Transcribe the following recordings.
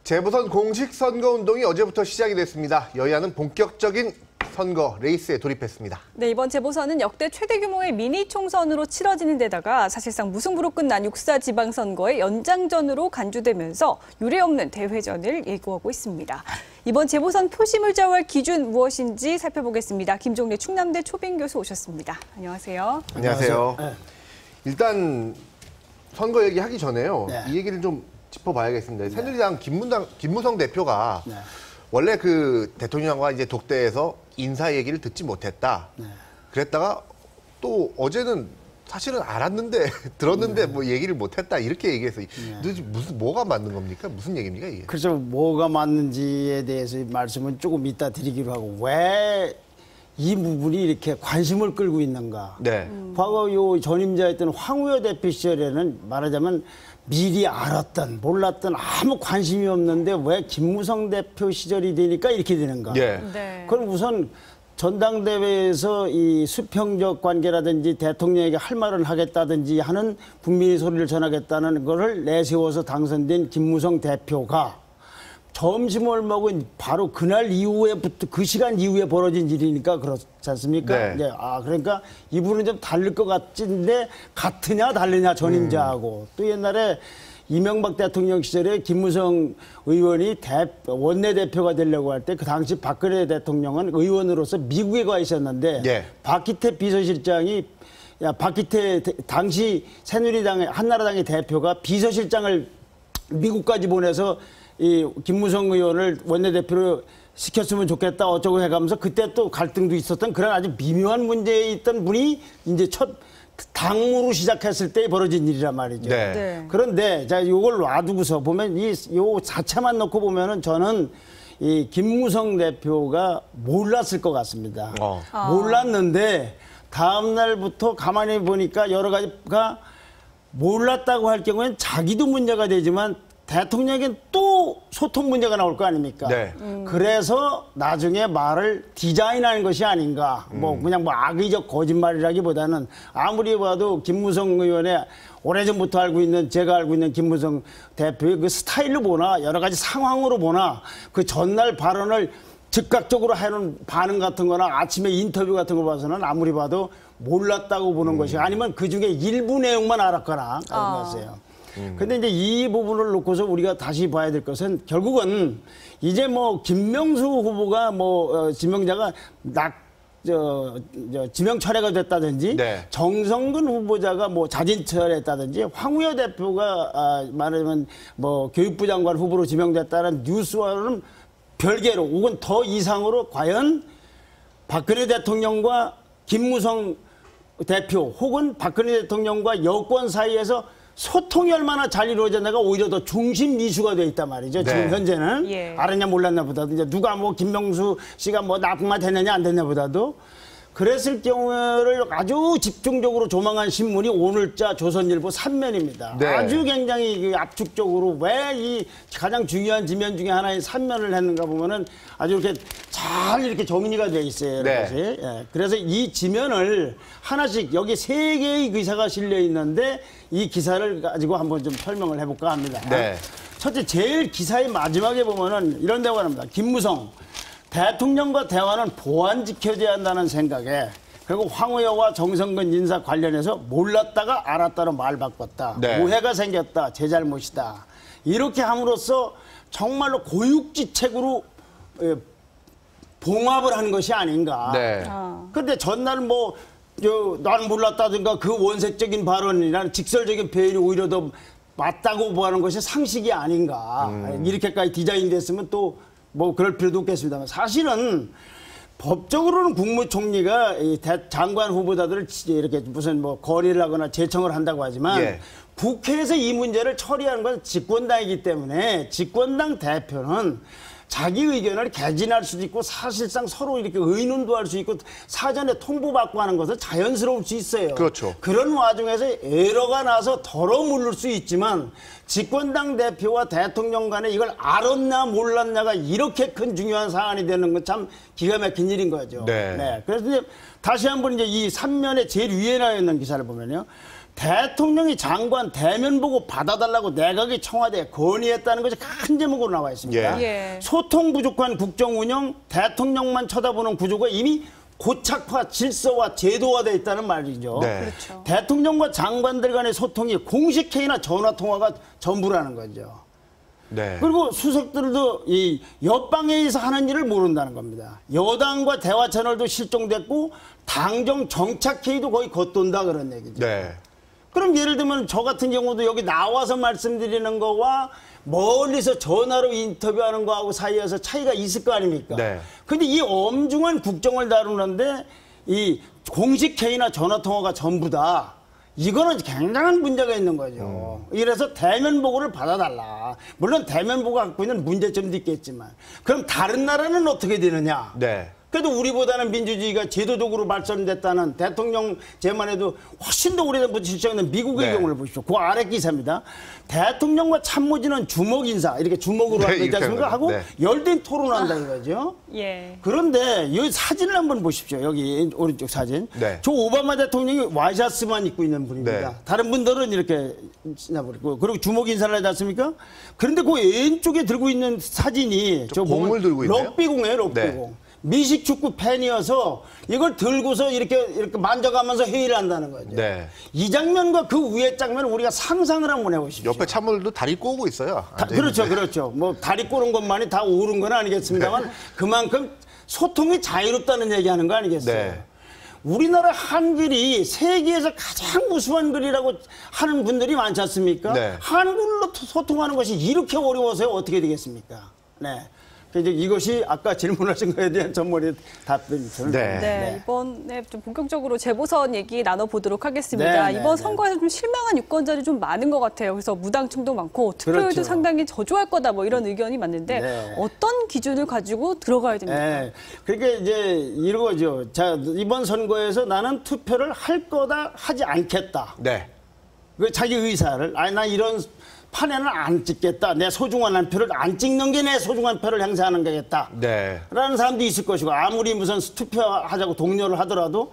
재보선 공식 선거운동이 어제부터 시작이 됐습니다. 여야는 본격적인 선거 레이스에 돌입했습니다. 네, 이번 재보선은 역대 최대 규모의 미니 총선으로 치러지는 데다가 사실상 무승부로 끝난 6.4 지방선거의 연장전으로 간주되면서 유례없는 대회전을 예고하고 있습니다. 이번 재보선 표심을 좌우할 기준 무엇인지 살펴보겠습니다. 김종래 충남대 초빙 교수 오셨습니다. 안녕하세요. 안녕하세요. 네. 일단 선거 얘기하기 전에요. 네. 이 얘기를 좀 짚어봐야겠습니다. 새누리당 김무성 대표가 원래 그 대통령과 이제 독대에서 인사 얘기를 듣지 못했다. 그랬다가 또 어제는 사실은 알았는데 들었는데 뭐 얘기를 못했다 이렇게 얘기해서 무슨 뭐가 맞는 겁니까? 무슨 얘기입니까 이게? 그래서 뭐가 맞는지에 대해서 말씀은 조금 이따 드리기로 하고 왜 이 부분이 이렇게 관심을 끌고 있는가? 네. 과거 요 전임자였던 황우여 대표 시절에는 말하자면 미리 알았던 몰랐던 아무 관심이 없는데 왜 김무성 대표 시절이 되니까 이렇게 되는가? 예. 네. 그럼 우선 전당대회에서 이 수평적 관계라든지 대통령에게 할 말을 하겠다든지 하는 국민의 소리를 전하겠다는 것을 내세워서 당선된 김무성 대표가 점심을 먹은 바로 그날 이후에부터 그 시간 이후에 벌어진 일이니까 그렇지 않습니까? 네. 그러니까 이분은 좀 다를 것 같은데 같으냐 다르냐 전임자하고 또 옛날에 이명박 대통령 시절에 김무성 의원이 원내대표가 되려고 할 때 그 당시 박근혜 대통령은 의원으로서 미국에 가 있었는데 네. 박기태 비서실장이 박기태 당시 새누리당의 한나라당의 대표가 비서실장을 미국까지 보내서 이 김무성 의원을 원내대표로 시켰으면 좋겠다 어쩌고 해가면서 그때 또 갈등도 있었던 그런 아주 미묘한 문제에 있던 분이 이제 첫 당무로 시작했을 때 벌어진 일이란 말이죠. 네. 네. 그런데 자 요걸 놔두고서 보면 요 자체만 놓고 보면은 저는 이 김무성 대표가 몰랐을 것 같습니다. 몰랐는데 다음 날부터 가만히 보니까 여러 가지가 몰랐다고 할 경우엔 자기도 문제가 되지만 대통령에겐 또 소통 문제가 나올 거 아닙니까? 네. 그래서 나중에 말을 디자인하는 것이 아닌가. 뭐 그냥 뭐 악의적 거짓말이라기보다는 아무리 봐도 김무성 의원의 오래전부터 알고 있는 제가 알고 있는 김무성 대표의 그 스타일로 보나 여러 가지 상황으로 보나 그 전날 발언을 즉각적으로 하는 반응 같은 거나 아침에 인터뷰 같은 거 봐서는 아무리 봐도 몰랐다고 보는 것이 아니면 그중에 일부 내용만 알았거나 그런 거였어요. 근데 이제 이 부분을 놓고서 우리가 다시 봐야 될 것은 결국은 이제 뭐 김명수 후보가 지명자가 지명 철회가 됐다든지 네. 정성근 후보자가 뭐 자진 철회했다든지 황우여 대표가 말하자면 뭐 교육부 장관 후보로 지명됐다는 뉴스와는 별개로 혹은 더 이상으로 과연 박근혜 대통령과 김무성 대표 혹은 박근혜 대통령과 여권 사이에서 소통이 얼마나 잘 이루어졌나가 오히려 더 중심 이슈가 돼 있단 말이죠. 네. 지금 현재는 예. 알았냐 몰랐냐 보다도 이제 누가 뭐 김명수 씨가 뭐 나쁜 말 됐느냐 안 됐냐 보다도 그랬을 경우를 아주 집중적으로 조망한 신문이 오늘자 조선일보 3면입니다. 네. 아주 굉장히 압축적으로 왜 이 가장 중요한 지면 중에 하나인 3면을 했는가 보면은 아주 이렇게 잘 이렇게 정리가 돼 있어요. 네. 것이. 예. 그래서 이 지면을 하나씩 여기 3개의 기사가 실려 있는데 이 기사를 가지고 한번 좀 설명을 해볼까 합니다. 네. 첫째, 제일 기사의 마지막에 보면은 이런 데가 나옵니다. 김무성. 대통령과 대화는 보안 지켜져야 한다는 생각에 그리고 황우여와 정성근 인사 관련해서 몰랐다가 알았다로 말 바꿨다. 네. 오해가 생겼다. 제 잘못이다. 이렇게 함으로써 정말로 고육지책으로 봉합을 한 것이 아닌가. 네. 근데 전날 나는 몰랐다든가 그 원색적인 발언이나 직설적인 표현이 오히려 더 맞다고 보는 것이 상식이 아닌가. 이렇게까지 디자인됐으면 또 뭐 그럴 필요도 없겠습니다만 사실은 법적으로는 국무총리가 이 장관 후보자들을 이렇게 무슨 뭐 건의를 하거나 제청을 한다고 하지만 예. 국회에서 이 문제를 처리하는 건 집권당이기 때문에 집권당 대표는 자기 의견을 개진할 수도 있고 사실상 서로 이렇게 의논도 할 수 있고 사전에 통보받고 하는 것은 자연스러울 수 있어요. 그렇죠. 그런 와중에서 에러가 나서 덜어 물을 수 있지만 집권당 대표와 대통령 간에 이걸 알았나 몰랐냐가 이렇게 큰 중요한 사안이 되는 건 참 기가 막힌 일인 거죠. 네. 그래서 이제 다시 한번 이제 이 3면의 제일 위에 나와 있는 기사를 보면요. 대통령이 장관 대면 보고 받아달라고 내각이 청와대에 건의했다는 것이 큰 제목으로 나와 있습니다. 예. 소통 부족한 국정 운영, 대통령만 쳐다보는 구조가 이미 고착화, 질서화, 제도화되어 있다는 말이죠. 네. 그렇죠. 대통령과 장관들 간의 소통이 공식 회의나 전화 통화가 전부라는 거죠. 네. 그리고 수석들도 이 옆방에서 하는 일을 모른다는 겁니다. 여당과 대화 채널도 실종됐고 당정 정착회의도 거의 겉돈다 그런 얘기죠. 네. 그럼 예를 들면 저 같은 경우도 여기 나와서 말씀드리는 거와 멀리서 전화로 인터뷰하는 거하고 사이에서 차이가 있을 거 아닙니까? 네. 근데 이 엄중한 국정을 다루는데 이 공식 회의나 전화 통화가 전부다. 이거는 굉장한 문제가 있는 거죠. 이래서 대면 보고를 받아달라. 물론 대면 보고가 갖고 있는 문제점도 있겠지만 그럼 다른 나라는 어떻게 되느냐? 네. 그래도 우리보다는 민주주의가 제도적으로 발전됐다는 대통령 제만 해도 훨씬 더 오래전부터 실시하는 미국의 네. 경우를 보십시오. 그 아래 기사입니다. 대통령과 참모진은 주먹 인사 이렇게 주먹으로 네, 하고 있지 이렇게 않습니까? 하고 네. 열띤 토론한다 이거죠. 예. 그런데 이 사진을 한번 보십시오. 여기 오른쪽 사진. 네. 저 오바마 대통령이 와이셔츠만 입고 있는 분입니다. 네. 다른 분들은 이렇게 지나버리고 그리고 주먹 인사를 하지 않습니까? 그런데 그 왼쪽에 들고 있는 사진이 저 공을 들고 있네요? 럭비공이에요. 럭비공. 네. 미식 축구 팬이어서 이걸 들고서 이렇게 만져가면서 회의를 한다는 거죠. 네. 이 장면과 그 위의 장면을 우리가 상상을 한번 해보십시오. 옆에 참모들도 다리 꼬고 있어요. 그렇죠, 그렇죠. 뭐 다리 꼬는 것만이 다 옳은 건 아니겠습니다만 그만큼 소통이 자유롭다는 얘기하는 거 아니겠어요? 네. 우리나라 한글이 세계에서 가장 우수한 글이라고 하는 분들이 많지 않습니까? 네. 한글로 소통하는 것이 이렇게 어려워서요 어떻게 되겠습니까? 네. 이제 이것이 아까 질문하신 거에 대한 전문의 답변입니다. 네. 네, 이번에 좀 본격적으로 재보선 얘기 나눠보도록 하겠습니다. 네, 이번 네, 선거에서 좀 실망한 유권자들이 좀 많은 것 같아요. 그래서 무당층도 많고 투표율도 그렇죠. 상당히 저조할 거다 뭐 이런 의견이 많은데 네. 어떤 기준을 가지고 들어가야 됩니까? 네. 그러니까 이제 이거죠. 자, 이번 선거에서 나는 투표를 할 거다, 하지 않겠다. 네. 그 자기 의사를, 아니, 나 이런 판에는 안 찍겠다. 내 소중한 한 표를 안 찍는 게 내 소중한 표를 행사하는 거겠다. 네. 라는 사람도 있을 것이고, 아무리 무슨 투표하자고 독려를 하더라도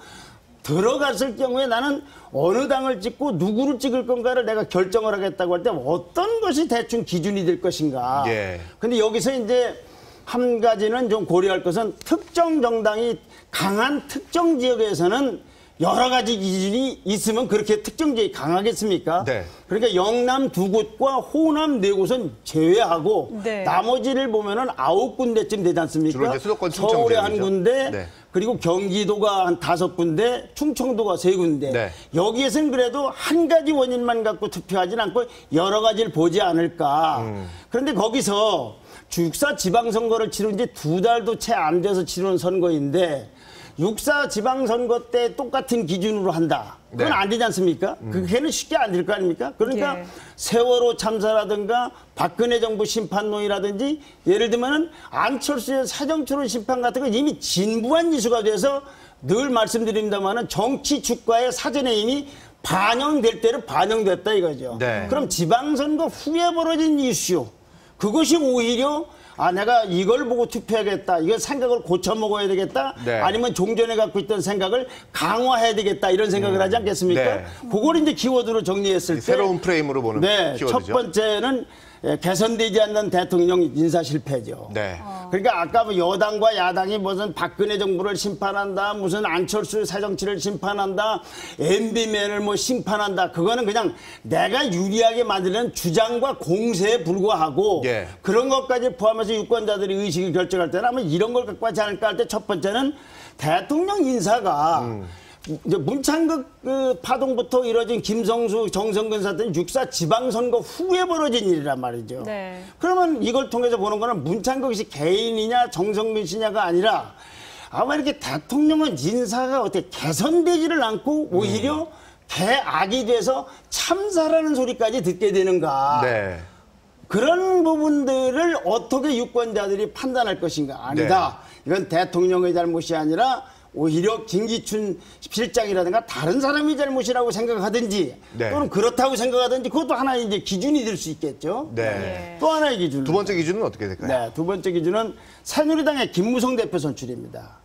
들어갔을 경우에 나는 어느 당을 찍고 누구를 찍을 건가를 내가 결정을 하겠다고 할 때 어떤 것이 대충 기준이 될 것인가. 예. 근데 여기서 이제 한 가지는 좀 고려할 것은 특정 정당이 강한 특정 지역에서는 여러 가지 기준이 있으면 그렇게 특정 지역이 강하겠습니까? 네. 그러니까 영남 2곳과 호남 4곳은 제외하고 네. 나머지를 보면은 9군데쯤 되지 않습니까? 주로 이제 수도권 충청 서울에 한 지역이죠. 군데, 네. 그리고 경기도가 한 5군데, 충청도가 3군데. 네. 여기에서는 그래도 한 가지 원인만 갖고 투표하지는 않고 여러 가지를 보지 않을까. 그런데 거기서 육사 지방선거를 치른 지 2달도 채 안 돼서 치르는 선거인데 6.4 지방선거 때 똑같은 기준으로 한다. 그건 네. 안 되지 않습니까? 그게는 쉽게 안 될 거 아닙니까? 그러니까 예. 세월호 참사라든가 박근혜 정부 심판론이라든지 예를 들면은 안철수의 사정초론 심판 같은 건 이미 진부한 이슈가 돼서 늘 말씀드립니다만은 정치 주가에 사전에 이미 반영될 때는 반영됐다 이거죠. 네. 그럼 지방선거 후에 벌어진 이슈 그것이 오히려 아 내가 이걸 보고 투표하겠다. 이걸 생각을 고쳐 먹어야 되겠다. 네. 아니면 종전에 갖고 있던 생각을 강화해야 되겠다. 이런 생각을 하지 않겠습니까? 네. 그걸 이제 키워드로 정리했을 때 새로운 프레임으로 보는 네, 키워드죠. 첫 번째는 개선되지 않는 대통령 인사 실패죠. 네. 그러니까 아까 뭐 여당과 야당이 무슨 박근혜 정부를 심판한다, 무슨 안철수 새정치를 심판한다, MB맨을 뭐 심판한다. 그거는 그냥 내가 유리하게 만드는 주장과 공세에 불과하고 예. 그런 것까지 포함해서 유권자들이 의식을 결정할 때는 아마 이런 걸 갖고 하지 않을까 할 때 첫 번째는 대통령 인사가 이제 문창극 그 파동부터 이뤄진 김성수, 정성근 사태는 6.4 지방선거 후에 벌어진 일이란 말이죠. 네. 그러면 이걸 통해서 보는 거는 문창극 씨 개인이냐 정성근 씨냐가 아니라 아마 이렇게 대통령은 인사가 어떻게 개선되지를 않고 오히려 개악이 돼서 참사라는 소리까지 듣게 되는가. 네. 그런 부분들을 어떻게 유권자들이 판단할 것인가. 아니다. 이건 대통령의 잘못이 아니라 오히려 김기춘 실장이라든가 다른 사람이 잘못이라고 생각하든지 네. 또는 그렇다고 생각하든지 그것도 하나의 이제 기준이 될 수 있겠죠. 네. 또 하나의 기준. 두 번째 기준은 어떻게 될까요? 네, 두 번째 기준은 새누리당의 김무성 대표 선출입니다.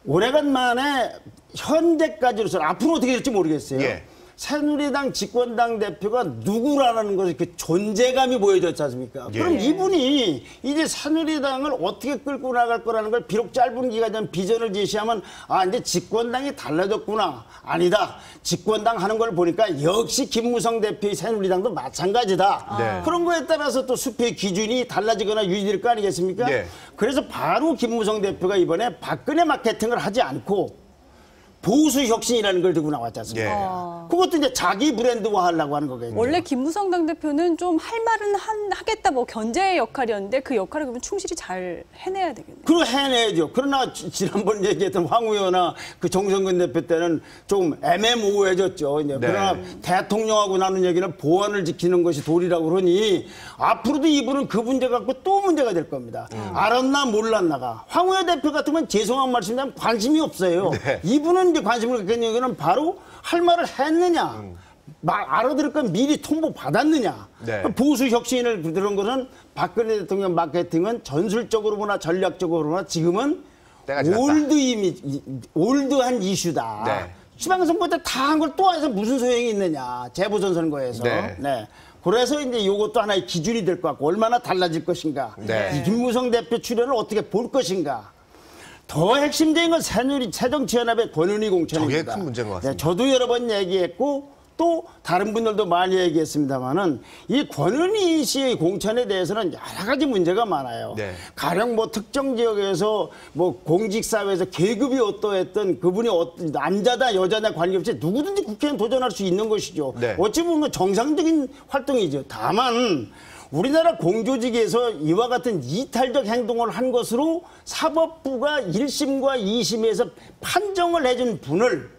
오래간만에 현재까지로서 앞으로 어떻게 될지 모르겠어요. 예. 새누리당 집권당 대표가 누구라는 것이 그 존재감이 보여졌지 않습니까? 예. 그럼 이분이 이제 새누리당을 어떻게 끌고 나갈 거라는 걸 비록 짧은 기간 비전을 제시하면 아 이제 집권당이 달라졌구나. 아니다. 집권당 하는 걸 보니까 역시 김무성 대표의 새누리당도 마찬가지다. 네. 그런 거에 따라서 또 수표의 기준이 달라지거나 유지될 거 아니겠습니까? 네. 그래서 바로 김무성 대표가 이번에 박근혜 마케팅을 하지 않고 보수 혁신이라는 걸 들고 나왔지 않습니까? 예. 그것도 이제 자기 브랜드화 하려고 하는 거겠죠. 원래 김무성 당대표는 좀 할 말은 하겠다, 뭐 견제의 역할이었는데 그 역할을 그러면 충실히 잘 해내야 되겠네요. 그거 해내야죠. 그러나 지난번 얘기했던 황 의원이나 그 정성근 대표 때는 좀 애매모호해졌죠. 이제. 네. 그러나 대통령하고 나눈 얘기는 보안을 지키는 것이 도리라고 그러니 앞으로도 이분은 그 문제 갖고 또 문제가 될 겁니다. 알았나 몰랐나가. 황 의원 대표 같으면 죄송한 말씀이면 관심이 없어요. 네. 이분은 이제 관심을 갖는 얘기는 바로 할 말을 했느냐. 알아들을 건 미리 통보 받았느냐. 네. 보수 혁신을 들은 것은 박근혜 대통령 마케팅은 전술적으로 보나 전략적으로 보나 지금은 때가 지났다. 올드한 이슈다. 네. 지방선거 때 다 한 걸 또 해서 무슨 소용이 있느냐. 재보선 선거에서. 네. 그래서 이제 이것도 하나의 기준이 될 것 같고 얼마나 달라질 것인가. 네. 이 김무성 대표 출연을 어떻게 볼 것인가. 더 핵심적인 건 새정치연합의 권은희 공천입니다. 저게 큰 문제인 것 같습니다. 네, 저도 여러 번 얘기했고 또 다른 분들도 많이 얘기했습니다만은 이 권은희 씨의 공천에 대해서는 여러 가지 문제가 많아요. 네. 가령 뭐 특정 지역에서 뭐 공직사회에서 계급이 어떠했든 그분이 남자다 여자냐 관계없이 누구든지 국회의원 도전할 수 있는 것이죠. 네. 어찌 보면 정상적인 활동이죠. 다만 우리나라 공조직에서 이와 같은 이탈적 행동을 한 것으로 사법부가 1심과 2심에서 판정을 해준 분을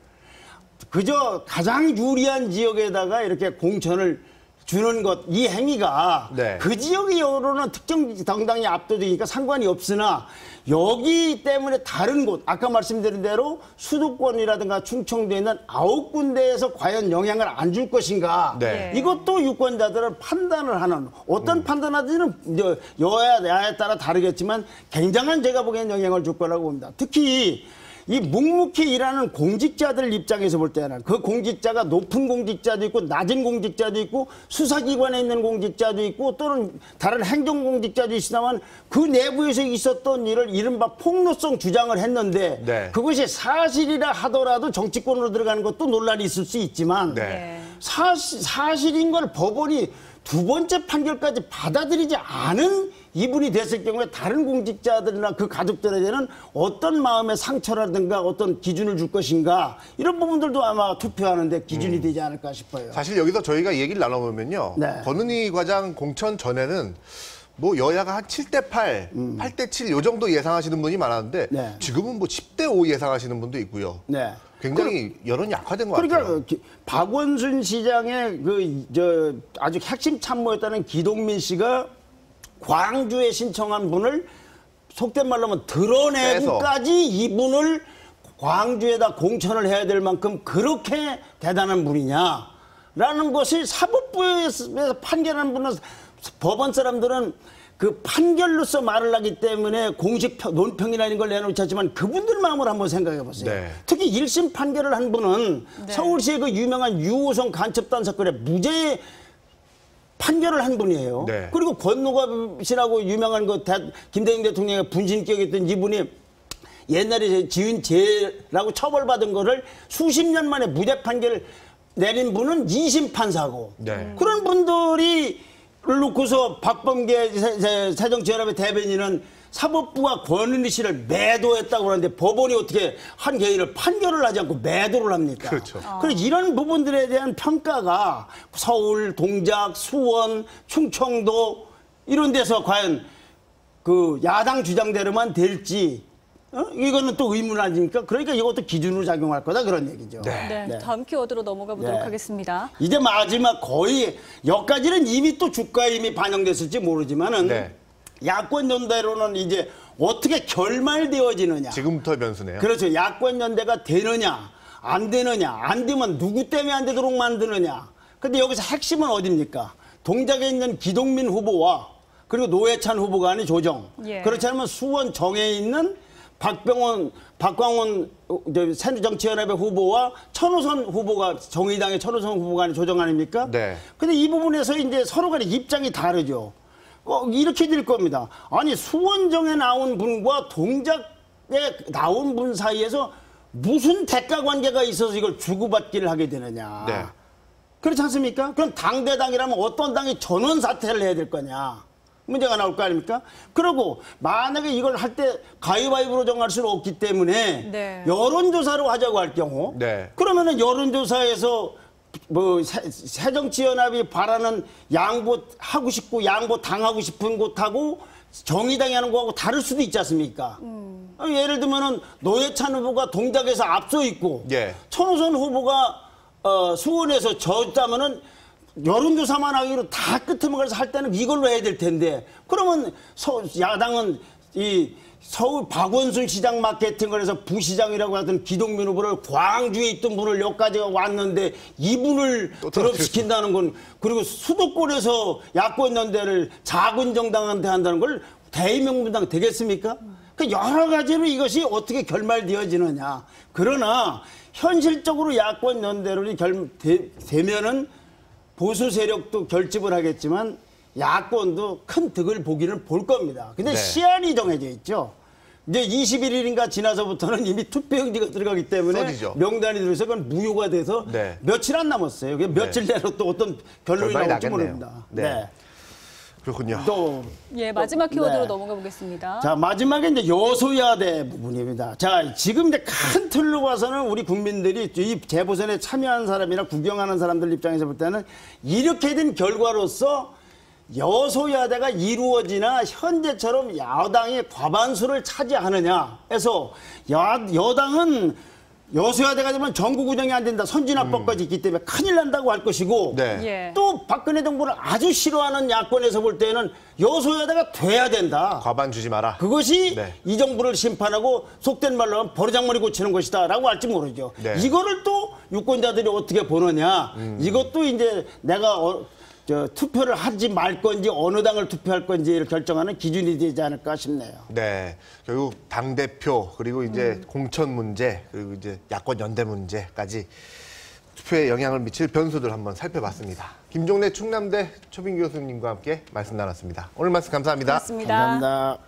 그저 가장 유리한 지역에다가 이렇게 공천을 주는 것, 이 행위가 네. 그 지역의 여론은 특정 정당이 압도되니까 상관이 없으나 여기 때문에 다른 곳, 아까 말씀드린 대로 수도권이라든가 충청도에 있는 9군데에서 과연 영향을 안 줄 것인가. 네. 이것도 유권자들은 판단을 하는 어떤 판단하든지는 여야에 따라 다르겠지만 굉장한 제가 보기엔 영향을 줄 거라고 봅니다. 특히 이 묵묵히 일하는 공직자들 입장에서 볼 때는 그 공직자가 높은 공직자도 있고 낮은 공직자도 있고 수사기관에 있는 공직자도 있고 또는 다른 행정공직자도 있으나만 그 내부에서 있었던 일을 이른바 폭로성 주장을 했는데 네. 그것이 사실이라 하더라도 정치권으로 들어가는 것도 논란이 있을 수 있지만 네. 사실인 걸 법원이 두 번째 판결까지 받아들이지 않은 이분이 됐을 경우에 다른 공직자들이나 그 가족들에 대한 어떤 마음의 상처라든가 어떤 기준을 줄 것인가 이런 부분들도 아마 투표하는데 기준이 되지 않을까 싶어요. 사실 여기서 저희가 얘기를 나눠보면요. 네. 권은희 과장 공천 전에는 뭐 여야가 한 7대8, 8대7 요 정도 예상하시는 분이 많았는데 네. 지금은 뭐 10대5 예상하시는 분도 있고요. 네. 굉장히 여론이 약화된 것 같아요. 그러니까 박원순 시장의 아주 핵심 참모였다는 기동민 씨가 광주에 신청한 분을 속된 말로 하면 드러내고까지 이분을 광주에다 공천을 해야 될 만큼 그렇게 대단한 분이냐라는 것이 사법부에서 판결한 분은 법원 사람들은 그 판결로서 말을 하기 때문에 공식 논평이나 이런 걸 내놓지 않지만 그분들 마음을 한번 생각해 보세요. 네. 특히 1심 판결을 한 분은 네. 서울시의 그 유명한 유호성 간첩단 사건에 무죄 판결을 한 분이에요. 네. 그리고 권노갑 씨라고 유명한 그 김대중 대통령의 분신격이었던 이분이 옛날에 지은죄라고 처벌받은 거를 수십 년 만에 무죄 판결을 내린 분은 2심 판사고 네. 그런 분들이 놓고서 박범계 새정치연합의 대변인은 사법부가 권은희 씨를 매도했다고 그러는데 법원이 어떻게 한 개인을 판결을 하지 않고 매도를 합니까? 그렇죠. 그래서 이런 부분들에 대한 평가가 서울, 동작, 수원, 충청도 이런 데서 과연 그 야당 주장대로만 될지 이거는 또 의문 아닙니까? 그러니까 이것도 기준으로 작용할 거다 그런 얘기죠. 네. 다음 키워드로 넘어가 보도록 하겠습니다. 이제 마지막 거의 여기까지는 이미 또 주가에 이미 반영됐을지 모르지만은 야권 연대로는 이제 어떻게 결말되어지느냐. 지금부터 변수네요. 그렇죠. 야권 연대가 되느냐 안 되느냐 안 되면 누구 때문에 안 되도록 만드느냐. 근데 여기서 핵심은 어디입니까? 동작에 있는 기동민 후보와 그리고 노회찬 후보가 아닌 조정. 그렇지 않으면 수원 정에 있는 박광원 새누리정치연합의 후보와 천호선 후보가 정의당의 천호선 후보 간의 조정 아닙니까? 네. 근데 이 부분에서 이제 서로 간의 입장이 다르죠. 이렇게 될 겁니다. 아니 수원정에 나온 분과 동작에 나온 분 사이에서 무슨 대가 관계가 있어서 이걸 주고받기를 하게 되느냐. 네. 그렇지 않습니까? 그럼 당대당이라면 어떤 당이 전원 사퇴를 해야 될 거냐. 문제가 나올 거 아닙니까? 그리고 만약에 이걸 할 때 가위바위보로 정할 수는 없기 때문에 네. 여론조사로 하자고 할 경우 네. 그러면은 여론조사에서 뭐 새정치연합이 바라는 양보하고 싶고 양보당하고 싶은 곳하고 정의당이 하는 거하고 다를 수도 있지 않습니까? 예를 들면은 노회찬 후보가 동작에서 앞서 있고 예. 천호선 후보가 수원에서 졌다면은 여론조사만 하기로 다 끄트먹어서 할 때는 이걸로 해야 될 텐데 그러면 야당은 이 서울 박원순 시장 마케팅을 해서 부시장이라고 하던 기동민 후보를 광주에 있던 분을 여기까지 왔는데 이분을 드롭시킨다는 건 그리고 수도권에서 야권 연대를 작은 정당한테 한다는 걸 대의명분당 되겠습니까? 그 여러 가지로 이것이 어떻게 결말되어지느냐. 그러나 현실적으로 야권 연대론이 되면은 보수 세력도 결집을 하겠지만 야권도 큰 득을 보기는 볼 겁니다. 근데 네. 시한이 정해져 있죠. 이제 21일인가 지나서부터는 이미 투표용지가 들어가기 때문에 써지죠. 명단이 들어서 그건 무효가 돼서 네. 며칠 안 남았어요. 며칠 내로 또 어떤 결론이 결말이 나올지 나겠네요. 모릅니다. 네. 그렇군요. 또 예, 마지막 키워드로 네. 넘어가 보겠습니다. 자, 마지막에 이제 여소야대 부분입니다. 자, 지금 이제 큰 틀로 봐서는 우리 국민들이 이 재보선에 참여한 사람이나 구경하는 사람들 입장에서 볼 때는 이렇게 된 결과로서 여소야대가 이루어지나 현재처럼 야당이 과반수를 차지하느냐 해서 여당은 여소야대가 되면 전국 운영이 안 된다. 선진화법까지 있기 때문에 큰일 난다고 할 것이고 네. 예. 또 박근혜 정부를 아주 싫어하는 야권에서 볼 때는 여소야대가 돼야 된다. 과반 주지 마라. 그것이 네. 이 정부를 심판하고 속된 말로 하면 버르장머리 고치는 것이다 라고 할지 모르죠. 네. 이거를 또 유권자들이 어떻게 보느냐. 이것도 이제 내가 투표를 하지 말 건지 어느 당을 투표할 건지를 결정하는 기준이 되지 않을까 싶네요. 네. 결국 당대표, 그리고 이제 공천 문제, 그리고 이제 야권 연대 문제까지 투표에 영향을 미칠 변수들 한번 살펴봤습니다. 김종래 충남대 초빙 교수님과 함께 말씀 나눴습니다. 오늘 말씀 감사합니다. 고맙습니다. 감사합니다.